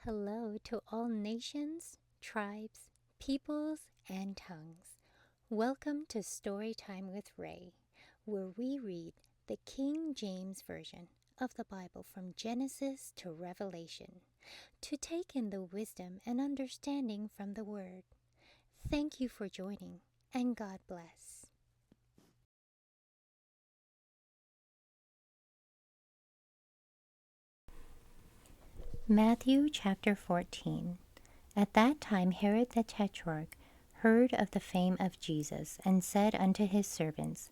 Hello to all nations, tribes, peoples, and tongues. Welcome to Storytime with Rae, where we read the King James Version of the Bible from Genesis to Revelation to take in the wisdom and understanding from the Word. Thank you for joining, and God bless. Matthew chapter 14. At that time Herod the Tetrarch heard of the fame of Jesus, and said unto his servants,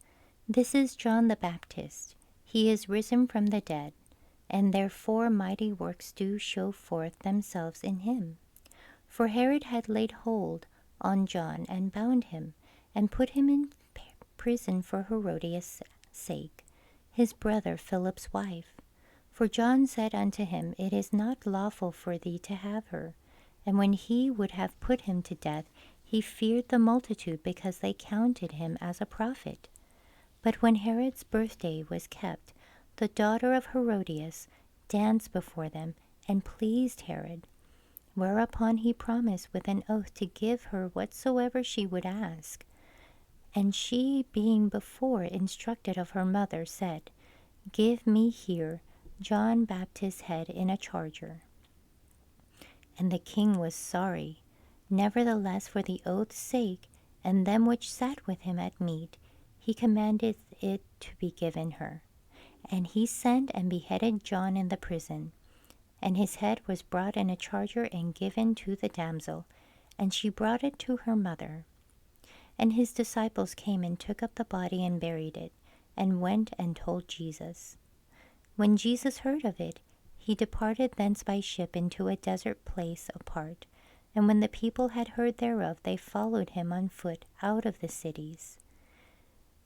This is John the Baptist. He is risen from the dead, and therefore mighty works do show forth themselves in him. For Herod had laid hold on John, and bound him, and put him in prison for Herodias' sake, his brother Philip's wife. For John said unto him, It is not lawful for thee to have her. And when he would have put him to death, he feared the multitude, because they counted him as a prophet. But when Herod's birthday was kept, the daughter of Herodias danced before them, and pleased Herod. Whereupon he promised with an oath to give her whatsoever she would ask. And she, being before instructed of her mother, said, Give me here John Baptist's head in a charger. And the king was sorry. Nevertheless, for the oath's sake, and them which sat with him at meat, he commanded it to be given her. And he sent and beheaded John in the prison. And his head was brought in a charger and given to the damsel, and she brought it to her mother. And his disciples came and took up the body and buried it, and went and told Jesus. When Jesus heard of it, he departed thence by ship into a desert place apart. And when the people had heard thereof, they followed him on foot out of the cities.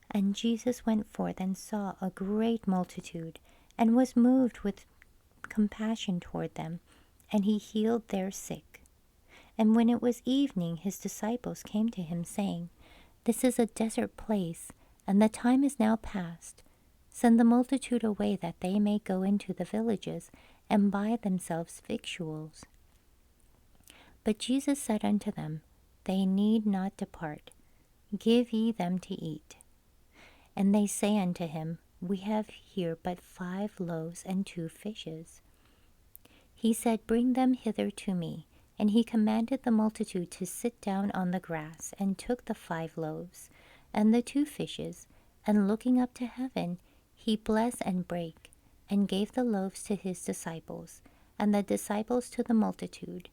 And Jesus went forth and saw a great multitude, and was moved with compassion toward them, and he healed their sick. And when it was evening, his disciples came to him, saying, This is a desert place, and the time is now past. Send the multitude away, that they may go into the villages, and buy themselves victuals. But Jesus said unto them, They need not depart. Give ye them to eat. And they say unto him, We have here but 5 loaves and 2 fishes. He said, Bring them hither to me. And he commanded the multitude to sit down on the grass, and took the 5 loaves and the 2 fishes, and looking up to heaven, he blessed and brake, and gave the loaves to his disciples, and the disciples to the multitude.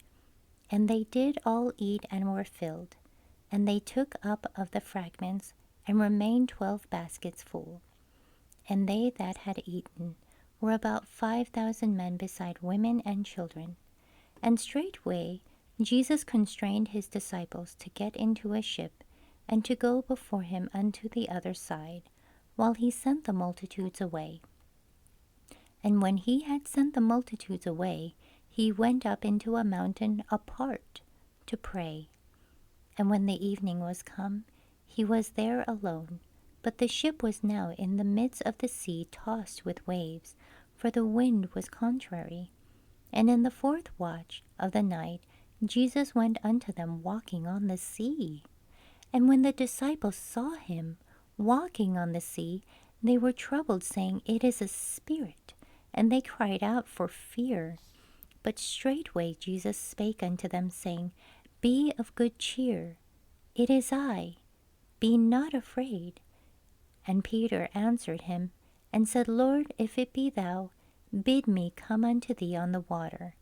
And they did all eat and were filled. And they took up of the fragments, and remained 12 baskets full. And they that had eaten were about 5,000 men, beside women and children. And straightway Jesus constrained his disciples to get into a ship, and to go before him unto the other side, while he sent the multitudes away. And when he had sent the multitudes away, he went up into a mountain apart to pray. And when the evening was come, he was there alone. But the ship was now in the midst of the sea, tossed with waves, for the wind was contrary. And in the 4th watch of the night Jesus went unto them walking on the sea. And when the disciples saw him walking on the sea, they were troubled, saying, It is a spirit. And they cried out for fear. But straightway Jesus spake unto them, saying, Be of good cheer. It is I. Be not afraid. And Peter answered him, and said, Lord, if it be thou, bid me come unto thee on the water.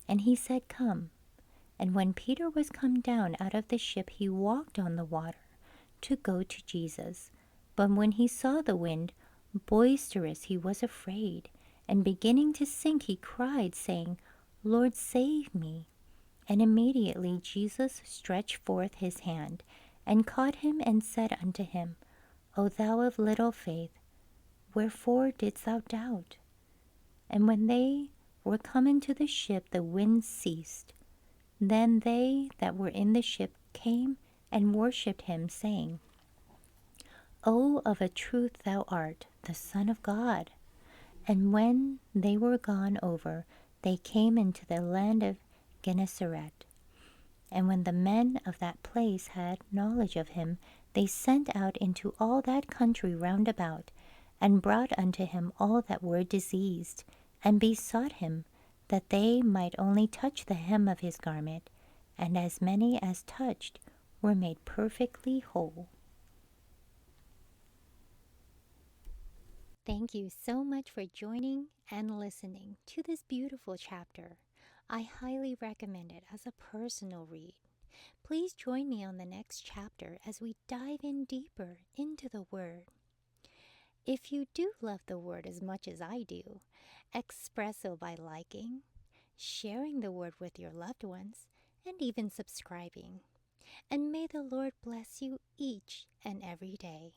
And he said, Come. And when Peter was come down out of the ship, he walked on the water to go to Jesus. But when he saw the wind boisterous, he was afraid, and beginning to sink, he cried, saying, Lord, save me. And immediately Jesus stretched forth his hand, and caught him, and said unto him, O thou of little faith, wherefore didst thou doubt? And when they were come into the ship, the wind ceased. Then they that were in the ship came and worshipped him, saying, O of a truth thou art the Son of God. And when they were gone over, they came into the land of Gennezaret. And when the men of that place had knowledge of him, they sent out into all that country round about, and brought unto him all that were diseased, and besought him that they might only touch the hem of his garment, and as many as touched were made perfectly whole. Thank you so much for joining and listening to this beautiful chapter. I highly recommend it as a personal read. Please join me on the next chapter as we dive in deeper into the Word. If you do love the Word as much as I do, express so by liking, sharing the Word with your loved ones, and even subscribing. And may the Lord bless you each and every day.